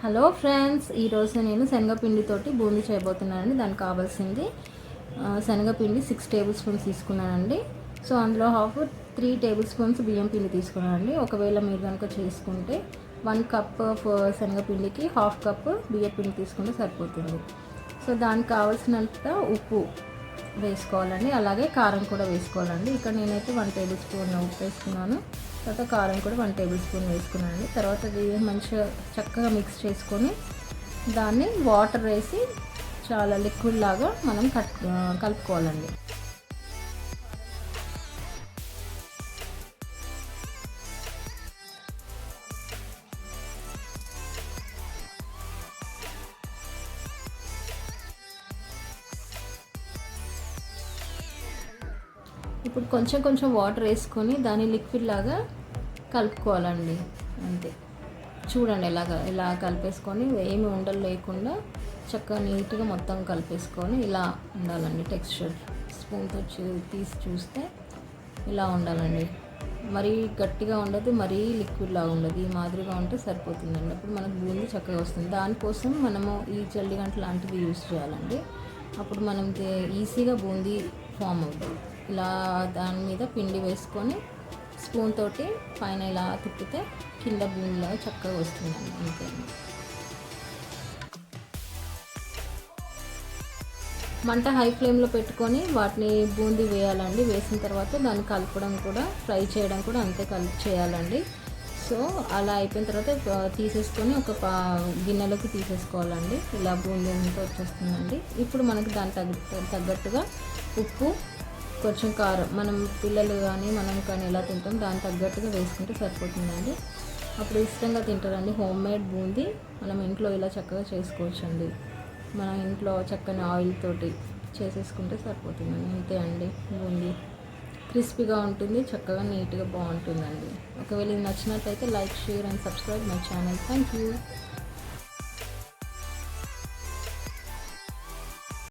Hello friends, ఈరోజు నేను శనగపిండితోటి బూందీ చేయబోతున్నానండి. దానికి కావాల్సింది శనగపిండి 6 టేబుల్ స్పూన్స్ తీసుకున్నానండి. సో అందులో 3 టేబుల్ స్పూన్స్ బియ్యం పిండి తీసుకున్నానండి. ఒకవేళ మీరు కనుక చేసుకుంటే 1 కప్ ఆఫ్ శనగపిండికి 1/2 కప్ బియ్యం పిండి తీసుకుంటే సరిపోతుంది. సో దానికి కావాల్సినంత ఉప్పు వేసుకోవాలండి, అలాగే కారం కూడా వేసుకోవాలండి. ఇక్కడ నేనైతే 1 టేబుల్ స్పూన్ ఉప్పు వేసుకున్నాను, తర్వాత కారం కూడా 1 టేబుల్ స్పూన్ వేసుకున్నానండి. తర్వాత ఇది మంచిగా చక్కగా మిక్స్ చేసుకొని దాన్ని వాటర్ వేసి చాలా లిక్విడ్ లాగా మనం కలుపుకోవాలండి. ఇప్పుడు కొంచెం కొంచెం వాటర్ వేసుకొని దాన్ని లిక్విడ్ లాగా కలుపుకోవాలండి. అంతే, చూడండి ఇలా కలిపేసుకొని ఏమి ఉండలు లేకుండా చక్కగా నీట్గా మొత్తం కలిపేసుకొని ఇలా ఉండాలండి. టెక్స్చర్ స్పూన్తో తీసి చూస్తే ఇలా ఉండాలండి. మరీ గట్టిగా ఉండదు, మరీ లిక్విడ్ లాగా ఉండదు. ఈ మాదిరిగా ఉంటే సరిపోతుందండి. అప్పుడు మనకు బూందీ చక్కగా వస్తుంది. దానికోసం మనము ఈ జల్లిగంట లాంటివి యూస్ చేయాలండి. అప్పుడు మనం ఈజీగా బూందీ ఫామ్ అవుతుంది. ఇలా దాని మీద పిండి వేసుకొని స్పూన్ తోటి పైన ఇలా తిప్పితే కింద బూందీలా చక్కగా వస్తుందండి. అంతే. మంట హై ఫ్లేమ్లో పెట్టుకొని వాటిని బూందీ వేయాలండి. వేసిన తర్వాత దాన్ని కలపడం కూడా, ఫ్రై చేయడం కూడా అంతే చేయాలండి. సో అలా అయిపోయిన తర్వాత తీసేసుకొని ఒక గిన్నెలోకి తీసేసుకోవాలండి. ఇలా బూందీ అంతా వచ్చేస్తుందండి. ఇప్పుడు మనకి దానికి తగ్గట్టుగా ఉప్పు, కొంచెం కారం, మనం పిల్లలు కానీ మనం కానీ ఎలా తింటాం దానికి తగ్గట్టుగా వేసుకుంటే సరిపోతుందండి. అప్పుడు ఇష్టంగా తింటారండి. హోమ్ మేడ్ బూందీ మనం ఇంట్లో ఇలా చక్కగా చేసుకోవచ్చండి. మనం ఇంట్లో చక్కని ఆయిల్ తోటి చేసేసుకుంటే సరిపోతుందండి. అంతే అండి. బూందీ క్రిస్పీగా ఉంటుంది, చక్కగా నీట్గా బాగుంటుందండి. ఒకవేళ ఇది నచ్చినట్లయితే like, share and subscribe my channel. Thank you.